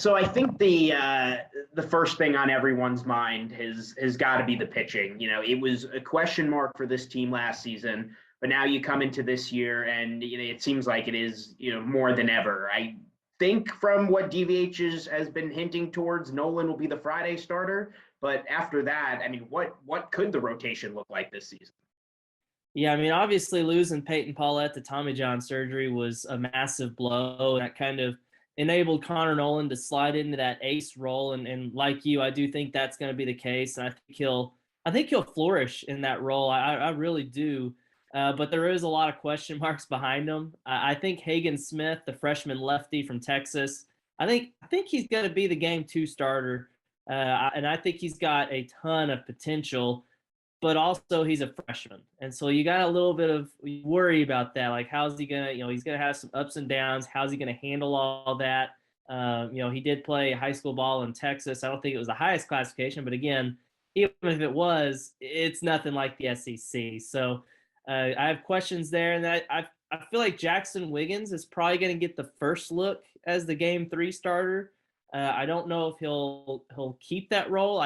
So I think the first thing on everyone's mind has got to be the pitching. You know, it was a question mark for this team last season, but now you come into this year and it seems like it is more than ever. I think from what DVH has been hinting towards, Nolan will be the Friday starter. But after that, I mean, what could the rotation look like this season? Yeah, I mean, obviously losing Peyton Paulette to Tommy John surgery was a massive blow. And that kind of enabled Connor Nolan to slide into that ace role. And like you, I do think that's going to be the case. And I think he'll flourish in that role. I really do. But there is a lot of question marks behind him. I think Hagen Smith, the freshman lefty from Texas, I think he's going to be the game 2 starter. And I think he's got a ton of potential, but also he's a freshman. And so you got a little bit of worry about that. Like, how's he going to, he's going to have some ups and downs. How's he going to handle all that? He did play high school ball in Texas. I don't think it was the highest classification, but again, even if it was, it's nothing like the SEC. So I have questions there. And I feel like Jackson Wiggins is probably going to get the first look as the game 3 starter. I don't know if he'll keep that role.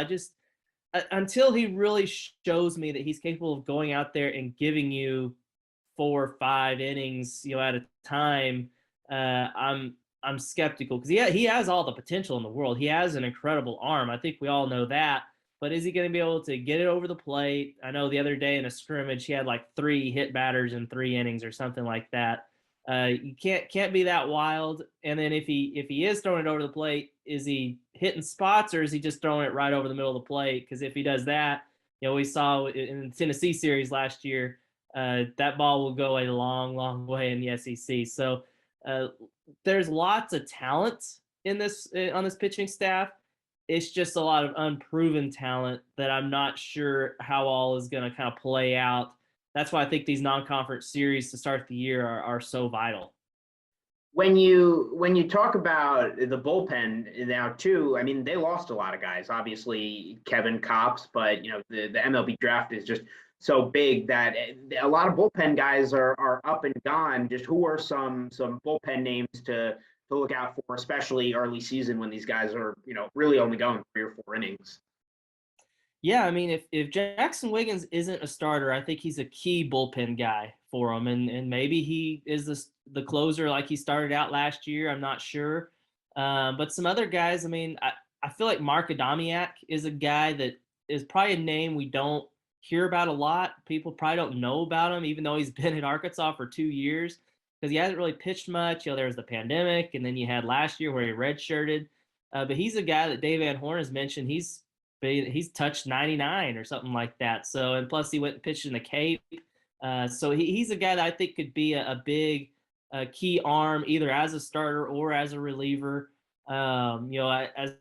Until he really shows me that he's capable of going out there and giving you 4 or 5 innings, at a time, I'm skeptical because he has all the potential in the world. He has an incredible arm. I think we all know that. But is he going to be able to get it over the plate? I know the other day in a scrimmage, he had like 3 hit batters in 3 innings or something like that. You can't be that wild. And then if he is throwing it over the plate, is he hitting spots or is he just throwing it right over the middle of the plate? Because if he does that, we saw in the Tennessee series last year, that ball will go a long, long way in the SEC. So there's lots of talent on this pitching staff. It's just a lot of unproven talent that I'm not sure how all is going to kind of play out. That's why I think these non-conference series to start the year are so vital. When you talk about the bullpen now too, I mean, they lost a lot of guys. Obviously, Kevin Kopps, but the MLB draft is just so big that a lot of bullpen guys are up and gone. Just who are some bullpen names to look out for, especially early season when these guys are really only going 3 or 4 innings? Yeah, I mean, if Jackson Wiggins isn't a starter, I think he's a key bullpen guy for him, and maybe he is the closer like he started out last year. I'm not sure, but some other guys. I mean, I feel like Mark Adamiak is a guy that is probably a name we don't hear about a lot. People probably don't know about him, even though he's been at Arkansas for 2 years because he hasn't really pitched much. There was the pandemic, and then you had last year where he redshirted. But he's a guy that Dave Van Horn has mentioned. He's touched 99 or something like that. So, and plus he went and pitched in the Cape. So he's a guy that I think could be a big key arm either as a starter or as a reliever. The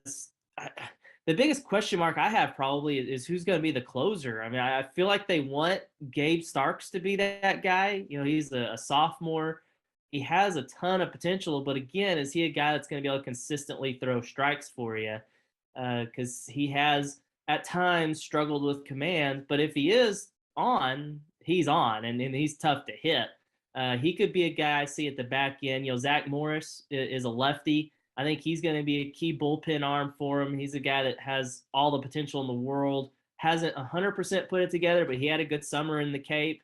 biggest question mark I have probably is who's going to be the closer. I mean, I feel like they want Gabe Starks to be that guy. He's a sophomore. He has a ton of potential, but again, is he a guy that's going to be able to consistently throw strikes for you? Because he has at times struggled with command, but if he is on, he's on, and he's tough to hit. He could be a guy I see at the back end. Zach Morris is a lefty. I think he's going to be a key bullpen arm for him. He's a guy that has all the potential in the world. Hasn't 100% put it together, but he had a good summer in the Cape.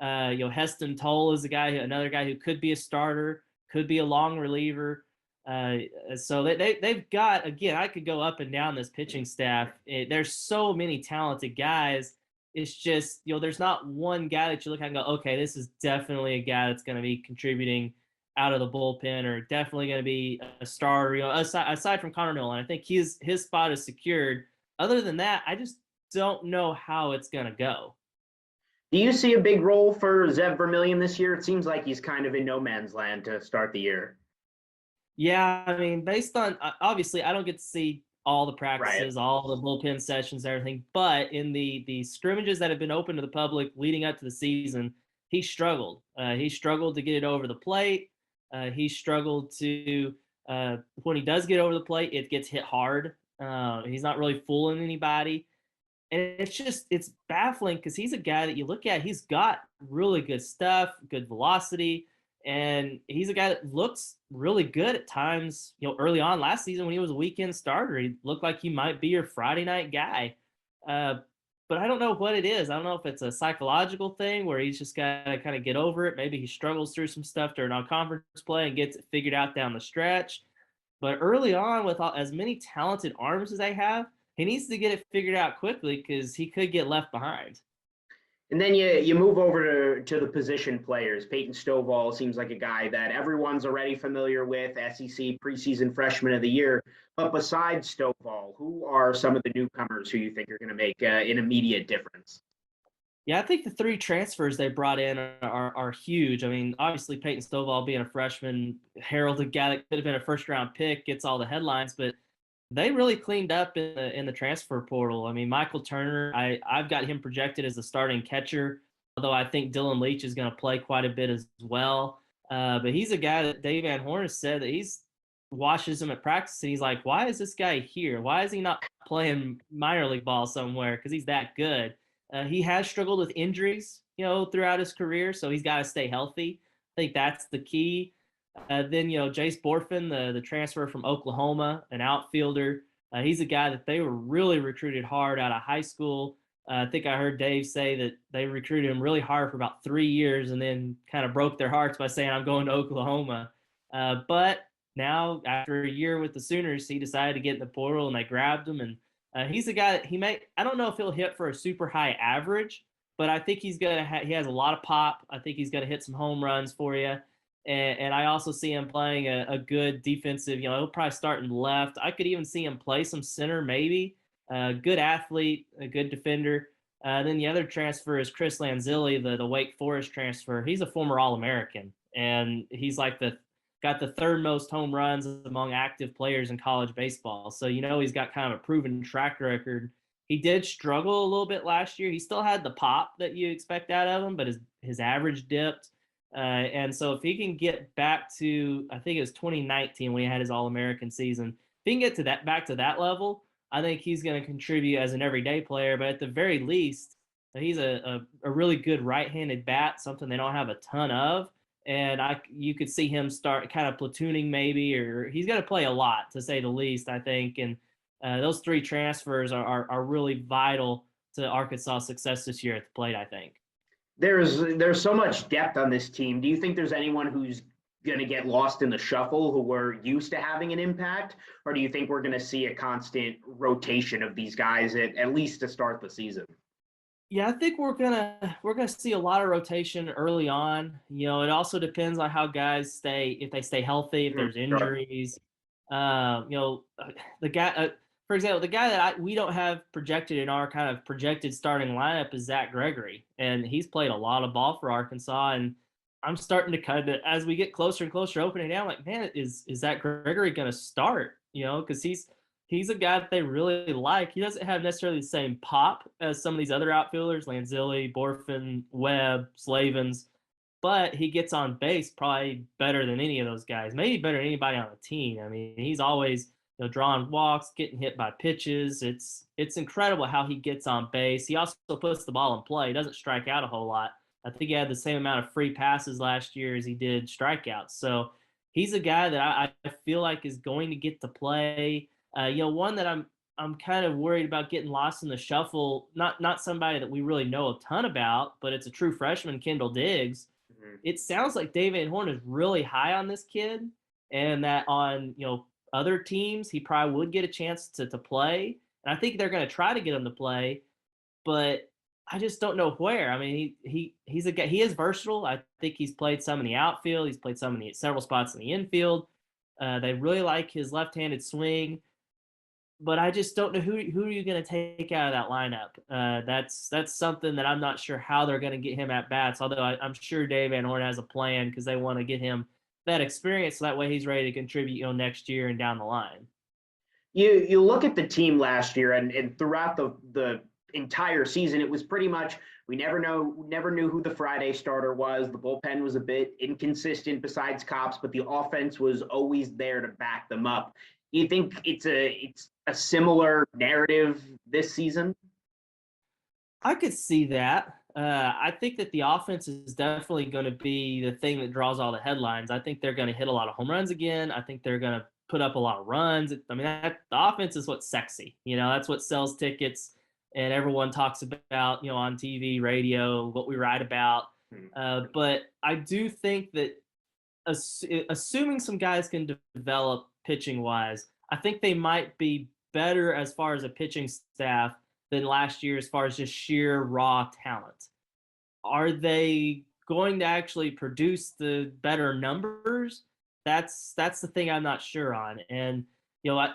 Heston Toll is another guy who could be a starter, could be a long reliever. So they've got, again, I could go up and down this pitching staff. There's so many talented guys. It's just, there's not one guy that you look at and go, okay, this is definitely a guy that's going to be contributing out of the bullpen or definitely going to be a starter. Aside from Connor Nolan, I think his spot is secured. Other than that, I just don't know how it's going to go. Do you see a big role for Zev Vermillion this year? It seems like he's kind of in no man's land to start the year. Yeah, I mean, based on obviously, I don't get to see all the practices, right, all the bullpen sessions, everything. But in the scrimmages that have been open to the public leading up to the season, he struggled. He struggled to get it over the plate. He struggled to when he does get over the plate, it gets hit hard. He's not really fooling anybody, and it's baffling because he's a guy that you look at. He's got really good stuff, good velocity. And he's a guy that looks really good at times. Early on last season when he was a weekend starter, he looked like he might be your Friday night guy. But I don't know what it is. I don't know if it's a psychological thing where he's just got to kind of get over it. Maybe he struggles through some stuff during non-conference play and gets it figured out down the stretch. But early on, with as many talented arms as they have, he needs to get it figured out quickly because he could get left behind. And then you move over to the position players. Peyton Stovall seems like a guy that everyone's already familiar with, SEC preseason freshman of the year. But besides Stovall, who are some of the newcomers who you think are going to make an immediate difference? Yeah, I think the three transfers they brought in are huge. I mean, obviously Peyton Stovall being a freshman, heralded guy that could have been a first-round pick, gets all the headlines, but they really cleaned up in the transfer portal. I mean, Michael Turner, I've got him projected as a starting catcher, although I think Dylan Leach is going to play quite a bit as well. But he's a guy that Dave Van Horn has said that he's watches him at practice and he's like, why is this guy here? Why is he not playing minor league ball somewhere? Because he's that good. He has struggled with injuries, throughout his career, so he's got to stay healthy. I think that's the key. Then, Jace Borfin, the transfer from Oklahoma, an outfielder. He's a guy that they were really recruited hard out of high school. I think I heard Dave say that they recruited him really hard for about 3 years and then kind of broke their hearts by saying, I'm going to Oklahoma. But now, after a year with the Sooners, he decided to get in the portal and they grabbed him. And he's a guy that I don't know if he'll hit for a super high average, but I think he has a lot of pop. I think he's going to hit some home runs for you. And I also see him playing a good defensive, he'll probably start in left. I could even see him play some center, maybe. Good athlete, a good defender. Then the other transfer is Chris Lanzilli, the Wake Forest transfer. He's a former All-American, and he's like got the third most home runs among active players in college baseball. So, he's got kind of a proven track record. He did struggle a little bit last year. He still had the pop that you expect out of him, but his average dipped. And so if he can get back to, I think it was 2019 when he had his All-American season, if he can get back to that level, I think he's going to contribute as an everyday player. But at the very least, he's a really good right-handed bat, something they don't have a ton of. And you could see him start kind of platooning maybe, or he's going to play a lot, to say the least, I think. And those three transfers are really vital to Arkansas' success this year at the plate, I think. There's so much depth on this team. Do you think there's anyone who's going to get lost in the shuffle who we're used to having an impact? Or do you think we're going to see a constant rotation of these guys at least to start the season? Yeah, I think we're gonna see a lot of rotation early on. It also depends on how guys stay, if they stay healthy, if there's injuries. The guy, for example, the guy that we don't have projected in our kind of projected starting lineup is Zach Gregory, and he's played a lot of ball for Arkansas. And I'm starting to kind of, as we get closer and closer opening down, like, man, is Zach Gregory going to start? Because he's a guy that they really like. He doesn't have necessarily the same pop as some of these other outfielders, Lanzilli, Borfin, Webb, Slavens, but he gets on base probably better than any of those guys, maybe better than anybody on the team. I mean, he's always drawing walks, getting hit by pitches. It's incredible how he gets on base. He also puts the ball in play. He doesn't strike out a whole lot. I think he had the same amount of free passes last year as he did strikeouts. So he's a guy that I feel like is going to get to play. One that I'm kind of worried about getting lost in the shuffle. Not somebody that we really know a ton about, but it's a true freshman, Kendall Diggs. Mm-hmm. It sounds like Dave Van Horn is really high on this kid, and that on other teams he probably would get a chance to play. And I think they're going to try to get him to play, but I just don't know where. I mean, he's a guy. He is versatile. I think he's played some in the outfield. He's played some in several spots in the infield. They really like his left-handed swing. But I just don't know who are you going to take out of that lineup. That's something that I'm not sure how they're going to get him at bats. Although I'm sure Dave Van Horn has a plan because they want to get him that experience so that way he's ready to contribute next year and down the line. You look at the team last year and throughout the entire season, it was pretty much we never knew who the Friday starter was. The bullpen was a bit inconsistent besides Cops, but the offense was always there to back them up. You think it's a similar narrative this season? I could see that. I think that the offense is definitely going to be the thing that draws all the headlines. I think they're going to hit a lot of home runs again. I think they're going to put up a lot of runs. I mean, the offense is what's sexy. That's what sells tickets, and everyone talks about, on TV, radio, what we write about. But I do think that assuming some guys can develop pitching wise, I think they might be better as far as a pitching staff than last year as far as just sheer raw talent. Are they going to actually produce the better numbers? That's the thing I'm not sure on. And I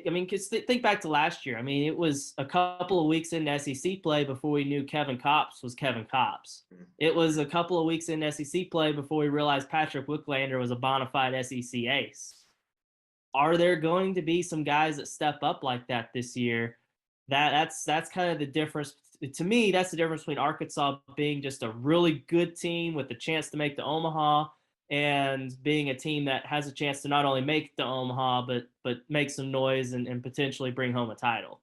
mean, because think back to last year. I mean, it was a couple of weeks in SEC play before we knew Kevin Kopps was Kevin Kopps. It was a couple of weeks in SEC play before we realized Patrick Wicklander was a bona fide SEC ace. Are there going to be some guys that step up like that this year? That's kind of the difference. To me, that's the difference between Arkansas being just a really good team with a chance to make the Omaha and being a team that has a chance to not only make the Omaha, but make some noise and potentially bring home a title.